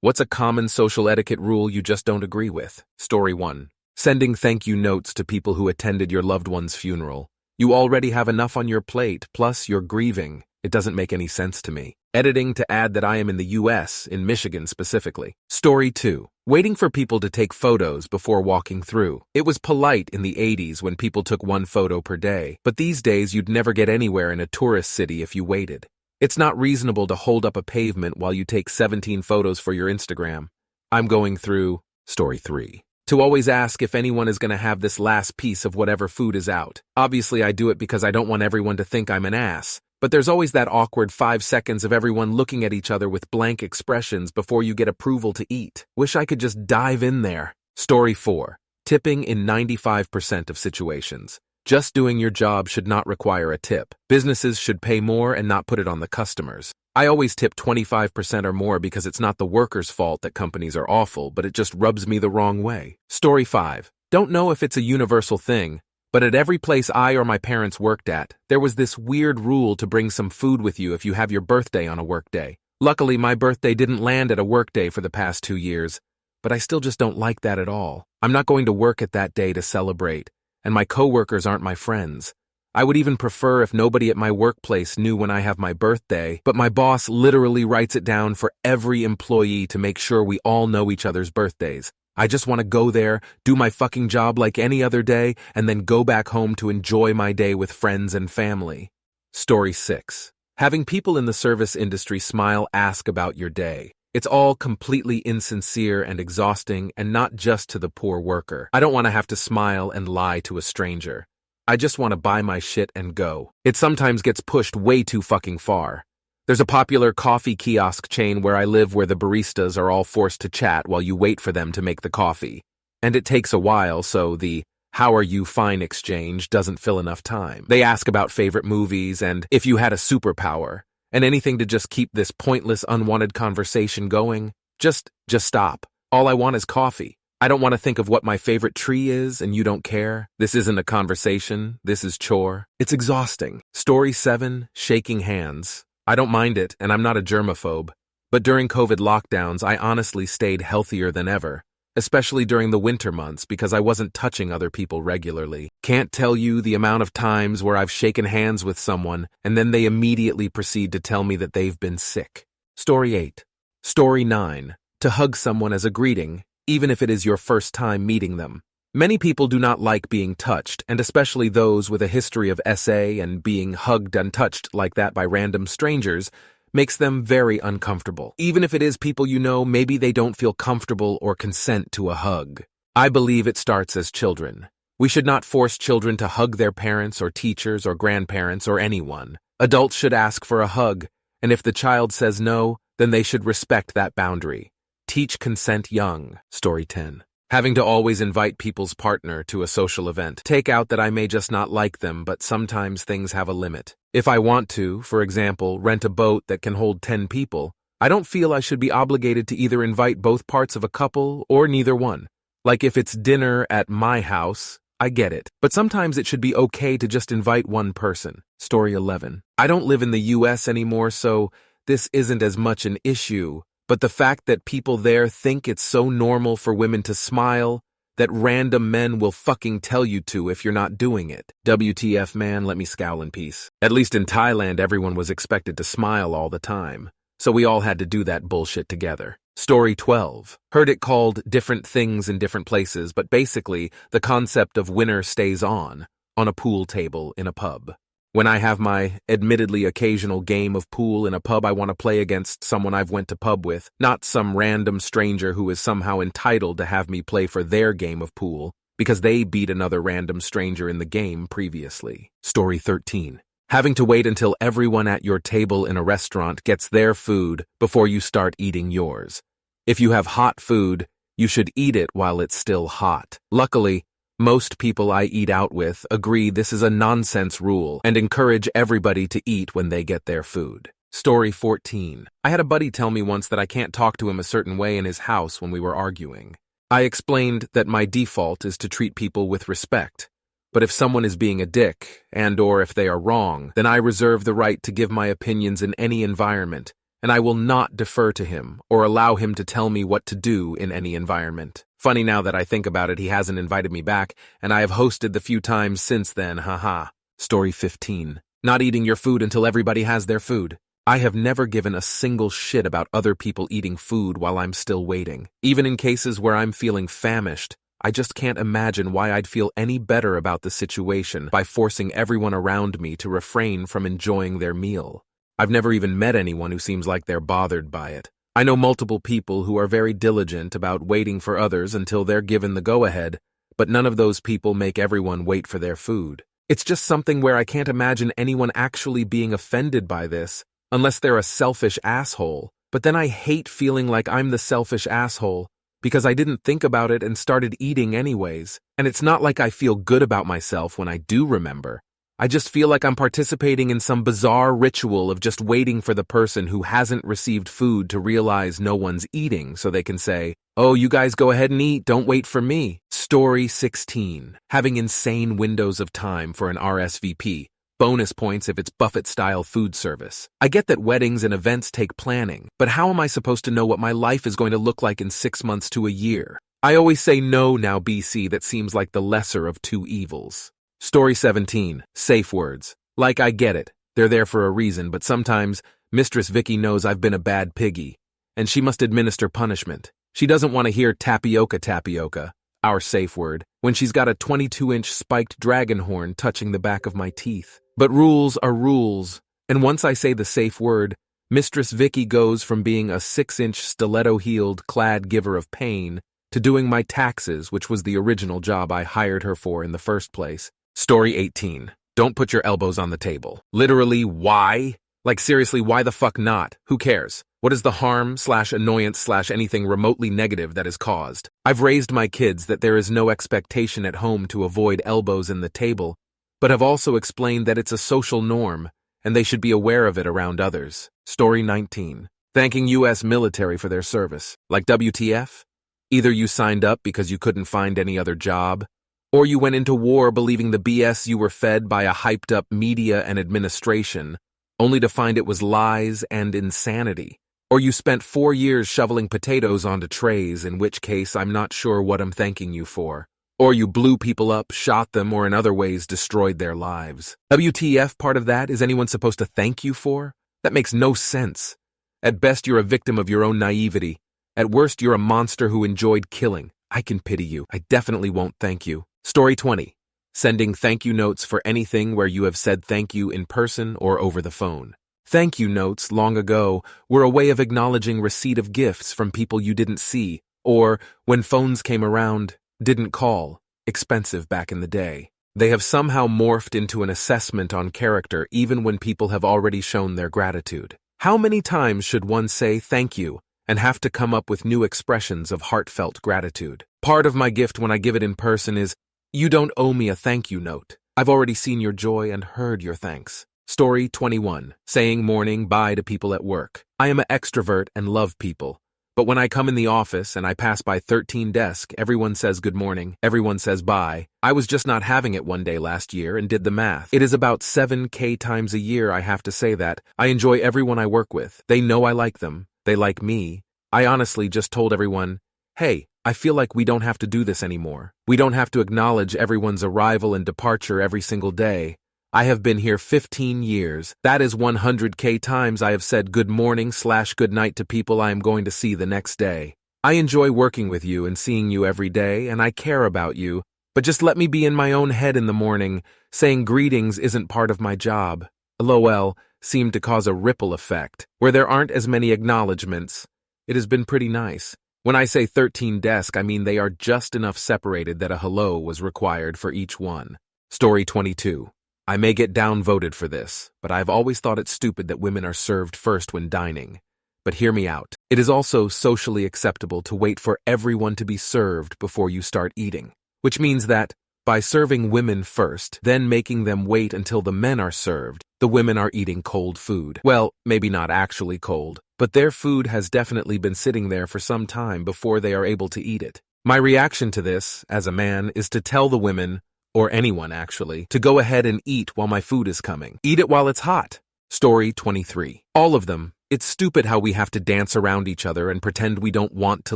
What's a common social etiquette rule you just don't agree with? Story 1. Sending thank you notes to people who attended your loved one's funeral. You already have enough on your plate, plus you're grieving. It doesn't make any sense to me. Editing to add that I am in the US, in Michigan specifically. Story 2. Waiting for people to take photos before walking through. It was polite in the 80s when people took one photo per day, but these days you'd never get anywhere in a tourist city if you waited. It's not reasonable to hold up a pavement while you take 17 photos for your Instagram. I'm going through. Story 3. To always ask if anyone is going to have this last piece of whatever food is out. Obviously I do it because I don't want everyone to think I'm an ass. But there's always that awkward 5 seconds of everyone looking at each other with blank expressions before you get approval to eat. Wish I could just dive in there. Story 4. Tipping in 95% of situations. Just doing your job should not require a tip. Businesses should pay more and not put it on the customers. I always tip 25% or more because it's not the workers' fault that companies are awful, but it just rubs me the wrong way. Story 5. Don't know if it's a universal thing, but at every place I or my parents worked at, there was this weird rule to bring some food with you if you have your birthday on a workday. Luckily, my birthday didn't land at a workday for the past 2 years, but I still just don't like that at all. I'm not going to work at that day to celebrate, and my coworkers aren't my friends. I would even prefer if nobody at my workplace knew when I have my birthday, but my boss literally writes it down for every employee to make sure we all know each other's birthdays. I just want to go there, do my fucking job like any other day, and then go back home to enjoy my day with friends and family. Story 6. Having people in the service industry smile ask about your day. It's all completely insincere and exhausting, and not just to the poor worker. I don't want to have to smile and lie to a stranger. I just want to buy my shit and go. It sometimes gets pushed way too fucking far. There's a popular coffee kiosk chain where I live where the baristas are all forced to chat while you wait for them to make the coffee. And it takes a while, so the "how are you fine" exchange doesn't fill enough time. They ask about favorite movies and if you had a superpower, and anything to just keep this pointless, unwanted conversation going. Just stop. All I want is coffee. I don't want to think of what my favorite tree is and you don't care. This isn't a conversation. This is chore. It's exhausting. Story 7. Shaking hands. I don't mind it, and I'm not a germaphobe. But during COVID lockdowns, I honestly stayed healthier than ever, especially during the winter months because I wasn't touching other people regularly. Can't tell you the amount of times where I've shaken hands with someone and then they immediately proceed to tell me that they've been sick. Story 8. Story 9. To hug someone as a greeting, even if it is your first time meeting them. Many people do not like being touched, and especially those with a history of SA and being hugged and touched like that by random strangers makes them very uncomfortable. Even if it is people you know, maybe they don't feel comfortable or consent to a hug. I believe it starts as children. We should not force children to hug their parents or teachers or grandparents or anyone. Adults should ask for a hug, and if the child says no, then they should respect that boundary. Teach consent young. Story 10. Having to always invite people's partner to a social event. Take out that I may just not like them, but sometimes things have a limit. If I want to, for example, rent a boat that can hold 10 people, I don't feel I should be obligated to either invite both parts of a couple or neither one. Like if it's dinner at my house, I get it. But sometimes it should be okay to just invite one person. Story 11. I don't live in the US anymore, so this isn't as much an issue. But the fact that people there think it's so normal for women to smile that random men will fucking tell you to if you're not doing it. WTF, man, let me scowl in peace. At least in Thailand, everyone was expected to smile all the time, so we all had to do that bullshit together. Story 12. Heard it called different things in different places, but basically the concept of winner stays on a pool table in a pub. When I have my admittedly occasional game of pool in a pub, I want to play against someone I've went to pub with, not some random stranger who is somehow entitled to have me play for their game of pool because they beat another random stranger in the game previously. Story 13. Having to wait until everyone at your table in a restaurant gets their food before you start eating yours. If you have hot food, you should eat it while it's still hot. Luckily, most people I eat out with agree this is a nonsense rule and encourage everybody to eat when they get their food. Story 14. I had a buddy tell me once that I can't talk to him a certain way in his house when we were arguing. I explained that my default is to treat people with respect, but if someone is being a dick and/or if they are wrong, then I reserve the right to give my opinions in any environment, and I will not defer to him or allow him to tell me what to do in any environment. Funny now that I think about it, he hasn't invited me back, and I have hosted the few times since then, haha. Story 15. Not eating your food until everybody has their food. I have never given a single shit about other people eating food while I'm still waiting. Even in cases where I'm feeling famished, I just can't imagine why I'd feel any better about the situation by forcing everyone around me to refrain from enjoying their meal. I've never even met anyone who seems like they're bothered by it. I know multiple people who are very diligent about waiting for others until they're given the go-ahead, but none of those people make everyone wait for their food. It's just something where I can't imagine anyone actually being offended by this, unless they're a selfish asshole. But then I hate feeling like I'm the selfish asshole, because I didn't think about it and started eating anyways. And it's not like I feel good about myself when I do remember. I just feel like I'm participating in some bizarre ritual of just waiting for the person who hasn't received food to realize no one's eating so they can say, "Oh, you guys go ahead and eat, don't wait for me." Story 16. Having insane windows of time for an RSVP. Bonus points if it's Buffett-style food service. I get that weddings and events take planning, but how am I supposed to know what my life is going to look like in 6 months to a year? I always say no now, BC, that seems like the lesser of two evils. Story 17. Safe words. Like, I get it. They're there for a reason, but sometimes Mistress Vicky knows I've been a bad piggy, and she must administer punishment. She doesn't want to hear tapioca, our safe word, when she's got a 22-inch spiked dragon horn touching the back of my teeth. But rules are rules, and once I say the safe word, Mistress Vicky goes from being a 6-inch stiletto-heeled clad giver of pain to doing my taxes, which was the original job I hired her for in the first place. Story 18. Don't put your elbows on the table. Literally, why? Like, seriously, why the fuck not? Who cares? What is the harm/annoyance/anything remotely negative that is caused? I've raised my kids that there is no expectation at home to avoid elbows in the table, but have also explained that it's a social norm, and they should be aware of it around others. Story 19. Thanking U.S. military for their service. Like, WTF? Either you signed up because you couldn't find any other job, or you went into war believing the BS you were fed by a hyped-up media and administration, only to find it was lies and insanity. Or you spent 4 years shoveling potatoes onto trays, in which case I'm not sure what I'm thanking you for. Or you blew people up, shot them, or in other ways destroyed their lives. WTF part of that is anyone supposed to thank you for? That makes no sense. At best, you're a victim of your own naivety. At worst, you're a monster who enjoyed killing. I can pity you. I definitely won't thank you. Story 20. Sending thank you notes for anything where you have said thank you in person or over the phone. Thank you notes, long ago, were a way of acknowledging receipt of gifts from people you didn't see, or, when phones came around, didn't call. Expensive back in the day. They have somehow morphed into an assessment on character even when people have already shown their gratitude. How many times should one say thank you and have to come up with new expressions of heartfelt gratitude? Part of my gift when I give it in person is, you don't owe me a thank you note. I've already seen your joy and heard your thanks. Story 21. Saying morning bye to people at work. I am an extrovert and love people. But when I come in the office and I pass by 13 desk, everyone says good morning, everyone says bye. I was just not having it one day last year and did the math. It is about 7K times a year I have to say that. I enjoy everyone I work with. They know I like them. They like me. I honestly just told everyone, hey, I feel like we don't have to do this anymore. We don't have to acknowledge everyone's arrival and departure every single day. I have been here 15 years. That is 100K times I have said good morning/good night to people I am going to see the next day. I enjoy working with you and seeing you every day, and I care about you, but just let me be in my own head in the morning. Saying greetings isn't part of my job. LOL seemed to cause a ripple effect, where there aren't as many acknowledgements. It has been pretty nice. When I say 13 desk, I mean they are just enough separated that a hello was required for each one. Story 22. I may get downvoted for this, but I've always thought it stupid that women are served first when dining. But hear me out. It is also socially acceptable to wait for everyone to be served before you start eating, which means that by serving women first, then making them wait until the men are served, the women are eating cold food. Well, maybe not actually cold, but their food has definitely been sitting there for some time before they are able to eat it. My reaction to this, as a man, is to tell the women, or anyone actually, to go ahead and eat while my food is coming. Eat it while it's hot. Story 23. All of them, It's stupid how we have to dance around each other and pretend we don't want to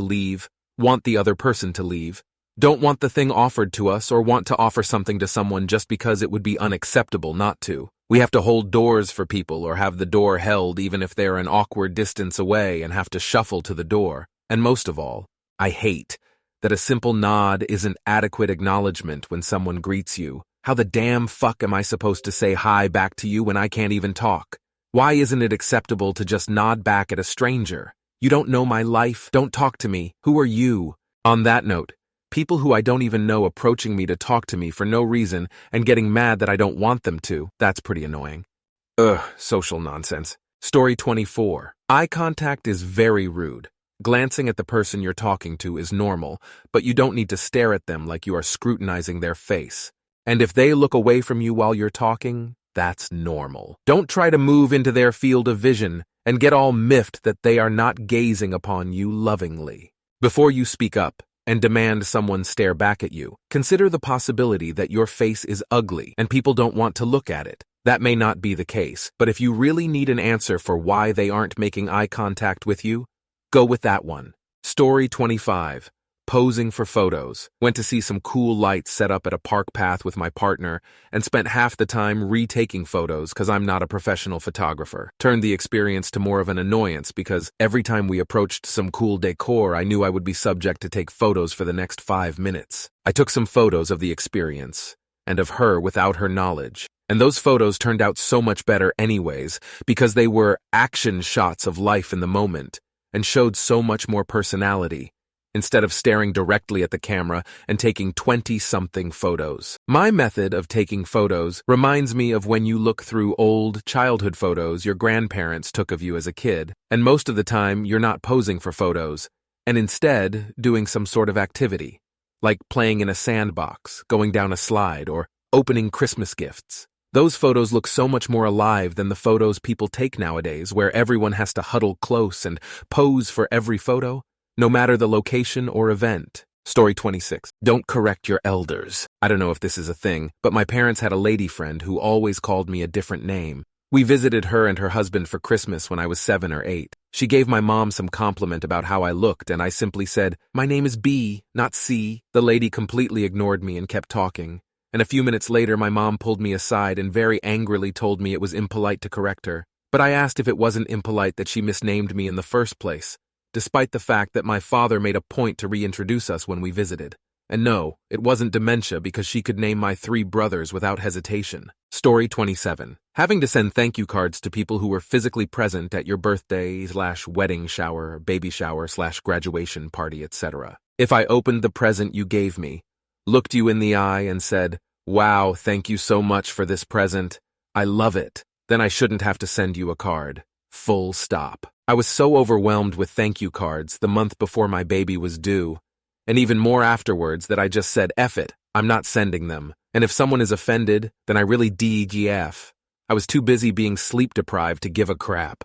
leave, want the other person to leave, don't want the thing offered to us, or want to offer something to someone just because it would be unacceptable not to. We have to hold doors for people or have the door held even if they're an awkward distance away and have to shuffle to the door. And most of all, I hate that a simple nod isn't adequate acknowledgement when someone greets you. How the damn fuck am I supposed to say hi back to you when I can't even talk? Why isn't it acceptable to just nod back at a stranger? You don't know my life, don't talk to me. Who are you? On that note, people who I don't even know approaching me to talk to me for no reason and getting mad that I don't want them to, that's pretty annoying. Ugh, social nonsense. Story 24. Eye contact is very rude. Glancing at the person you're talking to is normal, but you don't need to stare at them like you are scrutinizing their face. And if they look away from you while you're talking, that's normal. Don't try to move into their field of vision and get all miffed that they are not gazing upon you lovingly. Before you speak up and demand someone stare back at you, consider the possibility that your face is ugly and people don't want to look at it. That may not be the case, but if you really need an answer for why they aren't making eye contact with you, go with that one. Story 25. Posing for photos. Went to see some cool lights set up at a park path with my partner and spent half the time retaking photos because I'm not a professional photographer. Turned the experience to more of an annoyance because every time we approached some cool decor, I knew I would be subject to take photos for the next 5 minutes. I took some photos of the experience and of her without her knowledge. And those photos turned out so much better anyways because they were action shots of life in the moment and showed so much more personality, instead of staring directly at the camera and taking 20-something photos. My method of taking photos reminds me of when you look through old childhood photos your grandparents took of you as a kid, and most of the time you're not posing for photos, and instead doing some sort of activity, like playing in a sandbox, going down a slide, or opening Christmas gifts. Those photos look so much more alive than the photos people take nowadays, where everyone has to huddle close and pose for every photo, no matter the location or event. Story 26. Don't correct your elders. I don't know if this is a thing, but my parents had a lady friend who always called me a different name. We visited her and her husband for Christmas when I was 7 or 8. She gave my mom some compliment about how I looked, and I simply said, "My name is B, not C." The lady completely ignored me and kept talking. And a few minutes later, my mom pulled me aside and very angrily told me it was impolite to correct her. But I asked if it wasn't impolite that she misnamed me in the first place, despite the fact that my father made a point to reintroduce us when we visited. And no, it wasn't dementia because she could name my 3 brothers without hesitation. Story 27. Having to send thank you cards to people who were physically present at your birthday/wedding shower, baby shower/graduation party, etc. If I opened the present you gave me, looked you in the eye and said, "Wow, thank you so much for this present. I love it," then I shouldn't have to send you a card. Full stop. I was so overwhelmed with thank you cards the month before my baby was due, and even more afterwards, that I just said, F it, I'm not sending them. And if someone is offended, then I really DGF. I was too busy being sleep deprived to give a crap.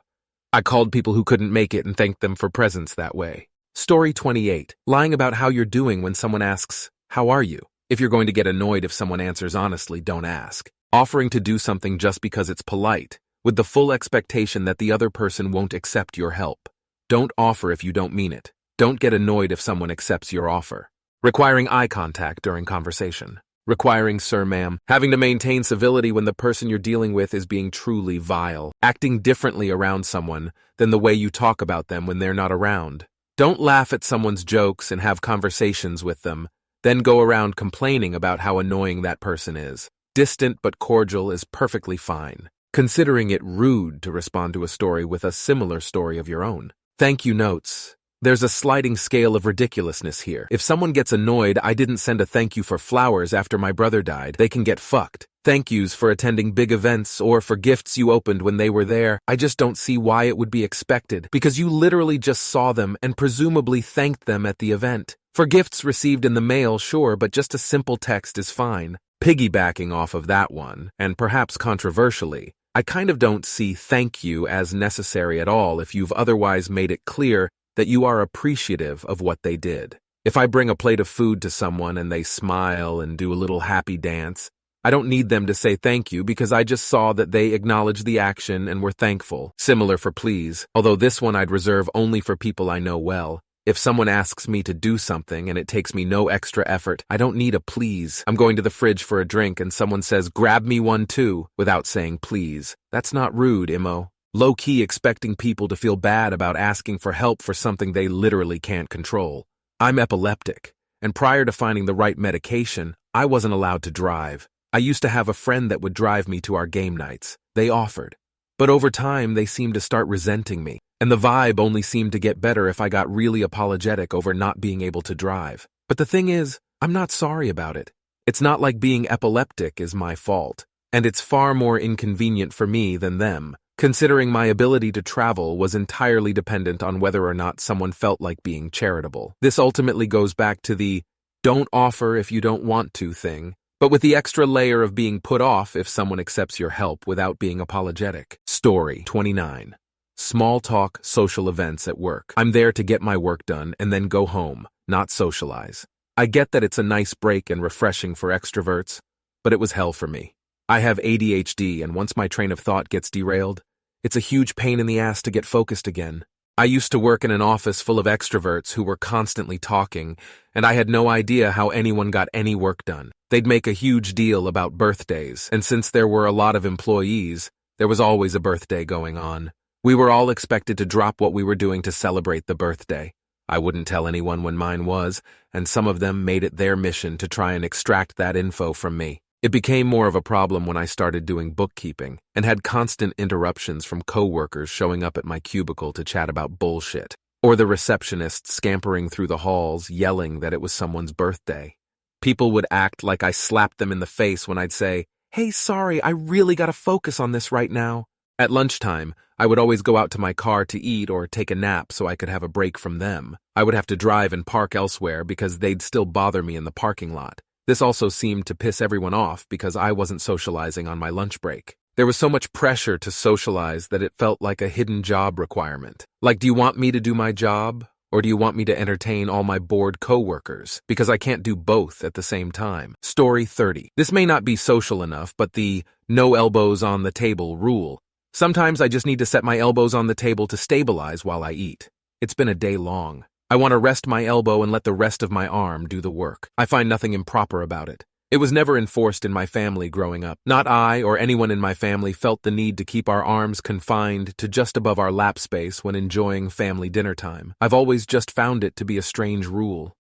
I called people who couldn't make it and thanked them for presents that way. Story 28. Lying about how you're doing when someone asks, "How are you?" If you're going to get annoyed if someone answers honestly, don't ask. Offering to do something just because it's polite, with the full expectation that the other person won't accept your help. Don't offer if you don't mean it. Don't get annoyed if someone accepts your offer. Requiring eye contact during conversation. Requiring sir, ma'am. Having to maintain civility when the person you're dealing with is being truly vile. Acting differently around someone than the way you talk about them when they're not around. Don't laugh at someone's jokes and have conversations with them, then go around complaining about how annoying that person is. Distant but cordial is perfectly fine. Considering it rude to respond to a story with a similar story of your own. Thank you notes. There's a sliding scale of ridiculousness here. If someone gets annoyed I didn't send a thank you for flowers after my brother died, they can get fucked. Thank yous for attending big events or for gifts you opened when they were there. I just don't see why it would be expected, because you literally just saw them and presumably thanked them at the event. For gifts received in the mail, sure, but just a simple text is fine. Piggybacking off of that one, and perhaps controversially, I kind of don't see thank you as necessary at all if you've otherwise made it clear that you are appreciative of what they did. If I bring a plate of food to someone and they smile and do a little happy dance, I don't need them to say thank you because I just saw that they acknowledged the action and were thankful. Similar for please, although this one I'd reserve only for people I know well. If someone asks me to do something and it takes me no extra effort, I don't need a please. I'm going to the fridge for a drink and someone says, grab me one too, without saying please. That's not rude, Imo. Low-key expecting people to feel bad about asking for help for something they literally can't control. I'm epileptic, and prior to finding the right medication, I wasn't allowed to drive. I used to have a friend that would drive me to our game nights. They offered. But over time, they seemed to start resenting me, and the vibe only seemed to get better if I got really apologetic over not being able to drive. But the thing is, I'm not sorry about it. It's not like being epileptic is my fault, and it's far more inconvenient for me than them, considering my ability to travel was entirely dependent on whether or not someone felt like being charitable. This ultimately goes back to the don't offer if you don't want to thing, but with the extra layer of being put off if someone accepts your help without being apologetic. Story 29. Small talk, social events at work. I'm there to get my work done and then go home, not socialize. I get that it's a nice break and refreshing for extroverts, but it was hell for me. I have ADHD, and once my train of thought gets derailed, it's a huge pain in the ass to get focused again. I used to work in an office full of extroverts who were constantly talking, and I had no idea how anyone got any work done. They'd make a huge deal about birthdays, and since there were a lot of employees, there was always a birthday going on. We were all expected to drop what we were doing to celebrate the birthday. I wouldn't tell anyone when mine was, and some of them made it their mission to try and extract that info from me. It became more of a problem when I started doing bookkeeping and had constant interruptions from coworkers showing up at my cubicle to chat about bullshit, or the receptionist scampering through the halls yelling that it was someone's birthday. People would act like I slapped them in the face when I'd say, "Hey, sorry, I really gotta focus on this right now." At lunchtime, I would always go out to my car to eat or take a nap so I could have a break from them. I would have to drive and park elsewhere because they'd still bother me in the parking lot. This also seemed to piss everyone off because I wasn't socializing on my lunch break. There was so much pressure to socialize that it felt like a hidden job requirement. Like, do you want me to do my job? Or do you want me to entertain all my bored coworkers? Because I can't do both at the same time. Story 30. This may not be social enough, but the no elbows on the table rule. Sometimes I just need to set my elbows on the table to stabilize while I eat. It's been a day long. I want to rest my elbow and let the rest of my arm do the work. I find nothing improper about it. It was never enforced in my family growing up. Not I or anyone in my family felt the need to keep our arms confined to just above our lap space when enjoying family dinner time. I've always just found it to be a strange rule.